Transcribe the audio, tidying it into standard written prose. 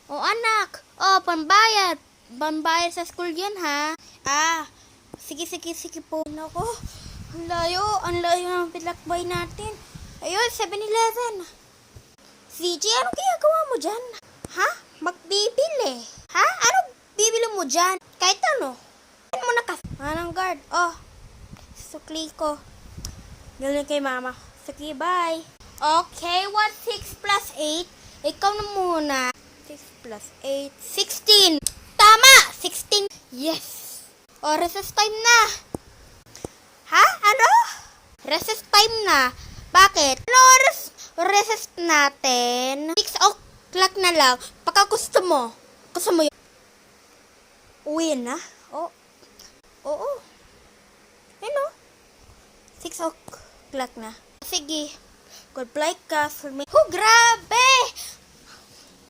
O anak, pambayad. Pambayad sa school yan ha. Sige po. Nako, ang layo ng pilakbay natin. Ayun, 7-Eleven. CJ, ano ginagawa mo dyan? Ha? Magbibili. Ha? Ano bibili mo dyan? Kahit ano. Ano mo na kasi? Manang guard. Sukli ko. Galing kay mama. Sige, bye. Okay, what 6 plus 8? Ikaw na muna. 6 plus 8. 16. Tama! 16. Yes. Recess time na. Ha? Ano? Recess time na. Bakit? Ano oras recess natin? 6 o'clock na lang. Pagka gusto mo. Gusto mo yun. Uwi na? Oo. Ano? 6 o'clock na. Sige. Good flight ka for me. Grabe!